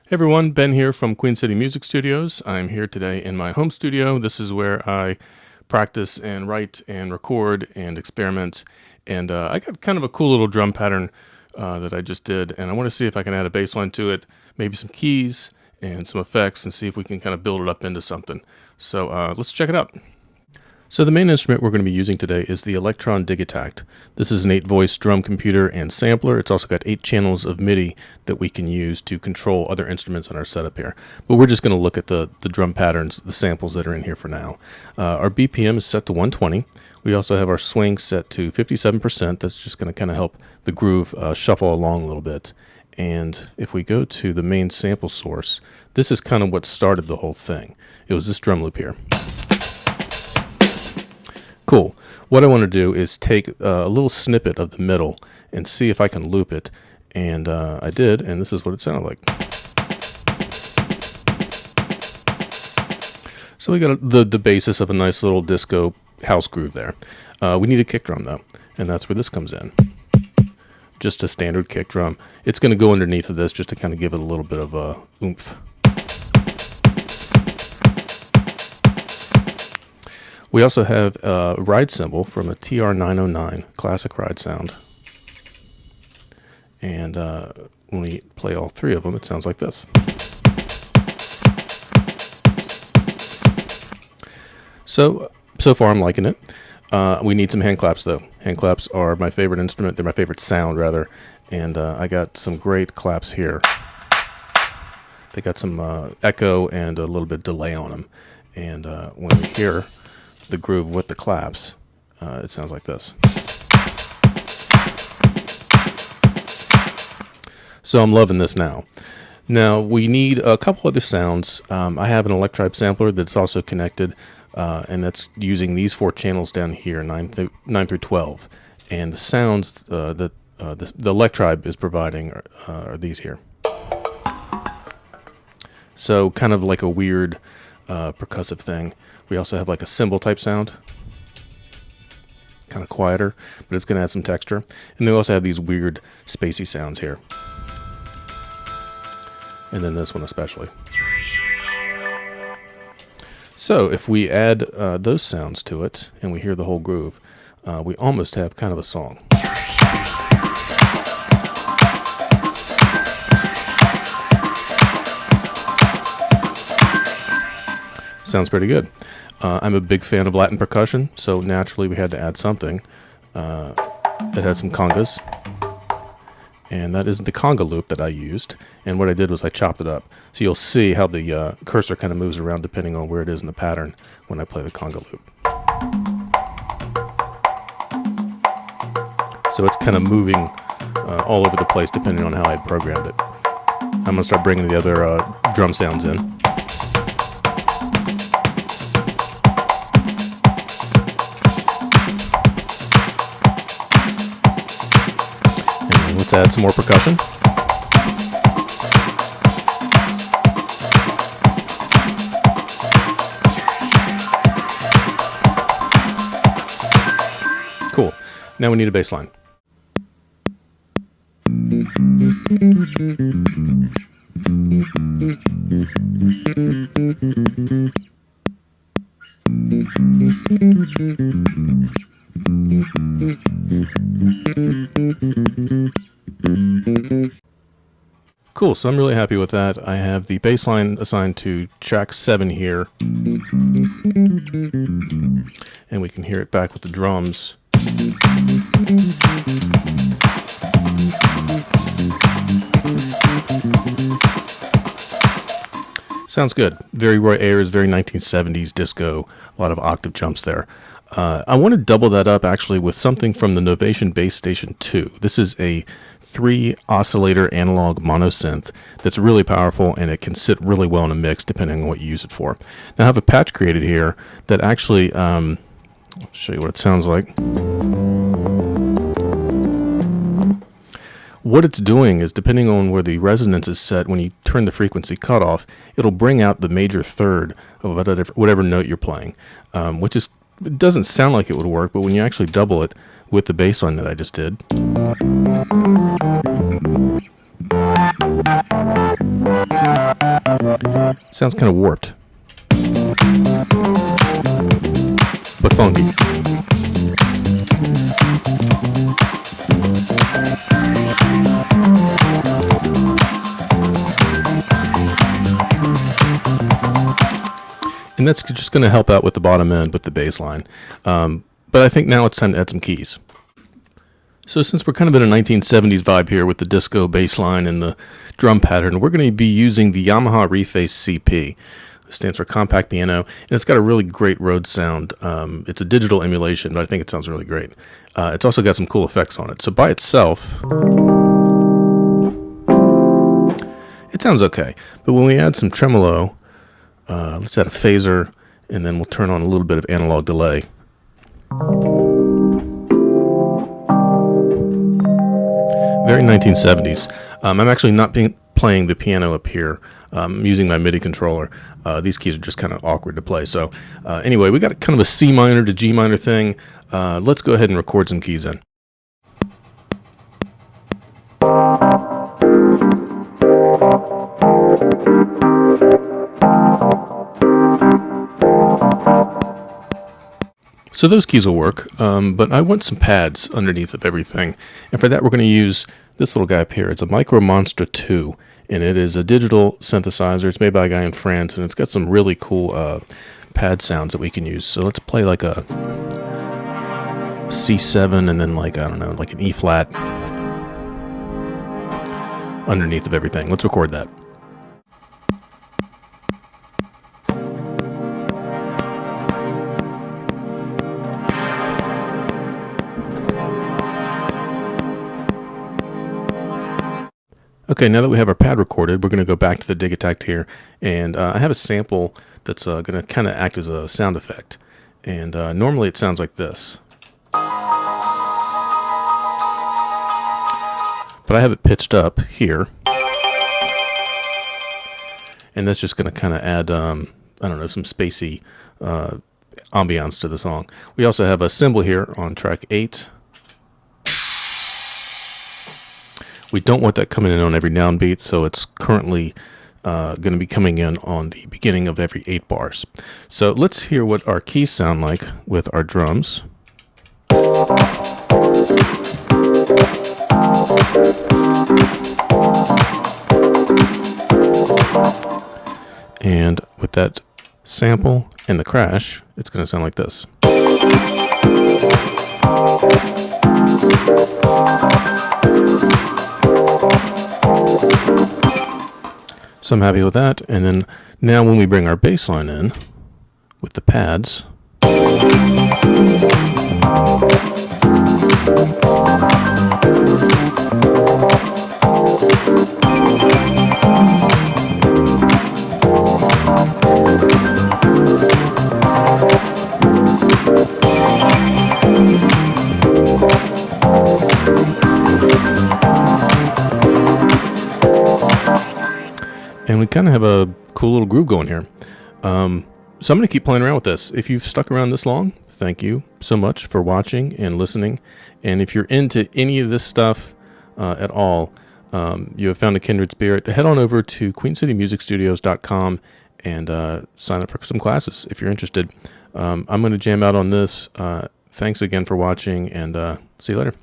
Hey everyone, Ben here from Queen City Music Studios. I'm here today in my home studio. This is where I practice and write and record and experiment. And I got kind of a cool little drum pattern that I just did. And I want to see if I can add a bass line to it, maybe some keys and some effects, and see if we can kind of build it up into something. So let's check it out. So the main instrument we're going to be using today is the Electron Digitakt. This is an 8-voice drum computer and sampler. It's also got 8 channels of MIDI that we can use to control other instruments in our setup here. But we're just going to look at the drum patterns, the samples that are in here for now. Our BPM is set to 120. We also have our swing set to 57%. That's just going to kind of help the groove shuffle along a little bit. And if we go to the main sample source, this is kind of what started the whole thing. It was this drum loop here. Cool. What I want to do is take a little snippet of the middle and see if I can loop it. And I did, and this is what it sounded like. So we got the basis of a nice little disco house groove there. We need a kick drum though, and that's where this comes in. Just a standard kick drum. It's going to go underneath of this just to kind of give it a little bit of oomph. We also have a ride cymbal from a TR-909 classic ride sound. And when we play all 3 of them, it sounds like this. So far I'm liking it. We need some hand claps though. Hand claps are my favorite instrument. They're my favorite sound rather. And I got some great claps here. They got some echo and a little bit delay on them. And when we hear the groove with the claps, it sounds like this. So I'm loving this now. Now we need a couple other sounds. I have an Electribe sampler that's also connected, and that's using these 4 channels down here, 9 through 12. And the sounds that the Electribe is providing are these here. So kind of like a weird percussive thing. We also have like a cymbal type sound, kind of quieter, but it's going to add some texture. And they also have these weird spacey sounds here. And then this one especially. So if we add those sounds to it and we hear the whole groove, we almost have kind of a song. Sounds pretty good. I'm a big fan of Latin percussion, so naturally we had to add something that had some congas. And that is the conga loop that I used. And what I did was I chopped it up. So you'll see how the cursor kind of moves around depending on where it is in the pattern when I play the conga loop. So it's kind of moving all over the place depending on how I programmed it. I'm going to start bringing the other drum sounds in. Let's add some more percussion. Cool. Now we need a bass line. Cool, so I'm really happy with that. I have the bass line assigned to track 7 here. And we can hear it back with the drums. Sounds good. Very Roy Ayers, very 1970s disco, a lot of octave jumps there. I want to double that up actually with something from the Novation Bass Station 2. This is a 3 oscillator analog monosynth that's really powerful, and it can sit really well in a mix depending on what you use it for. Now I have a patch created here that actually, I'll show you what it sounds like. What it's doing is, depending on where the resonance is set, when you turn the frequency cutoff, it'll bring out the major third of whatever note you're playing, which is, it doesn't sound like it would work, but when you actually double it with the bass line that I just did, Sounds kind of warped, but funky. And that's just going to help out with the bottom end with the bass line. But I think now it's time to add some keys. So since we're kind of in a 1970s vibe here with the disco bass line and the drum pattern, we're going to be using the Yamaha Reface CP. It stands for Compact Piano, and it's got a really great Rhodes sound. It's a digital emulation, but I think it sounds really great. It's also got some cool effects on it. So by itself, it sounds okay. But when we add some tremolo, let's add a phaser, and then we'll turn on a little bit of analog delay. Very 1970s. I'm actually not playing the piano up here. I'm using my MIDI controller. These keys are just kind of awkward to play. So anyway, we got kind of a C minor to G minor thing. Let's go ahead and record some keys in. So those keys will work, but I want some pads underneath of everything. And for that, we're going to use this little guy up here. It's a Micro Monstra 2, and it is a digital synthesizer. It's made by a guy in France, and it's got some really cool pad sounds that we can use. So let's play like a C7 and then like, I don't know, like an E flat underneath of everything. Let's record that. Okay, now that we have our pad recorded, we're going to go back to the Digitakt here, and I have a sample that's going to kind of act as a sound effect, and normally it sounds like this. But I have it pitched up here, and that's just going to kind of add, I don't know, some spacey ambiance to the song. We also have a cymbal here on track 8. We don't want that coming in on every downbeat, so it's currently going to be coming in on the beginning of every 8 bars. So let's hear what our keys sound like with our drums. And with that sample and the crash, it's going to sound like this. So I'm happy with that. And then now when we bring our bass line in with the pads, and we kind of have a cool little groove going here. So I'm going to keep playing around with this. If you've stuck around this long, thank you so much for watching and listening. And if you're into any of this stuff at all, you have found a kindred spirit, head on over to queencitymusicstudios.com and sign up for some classes if you're interested. I'm going to jam out on this. Thanks again for watching, and see you later.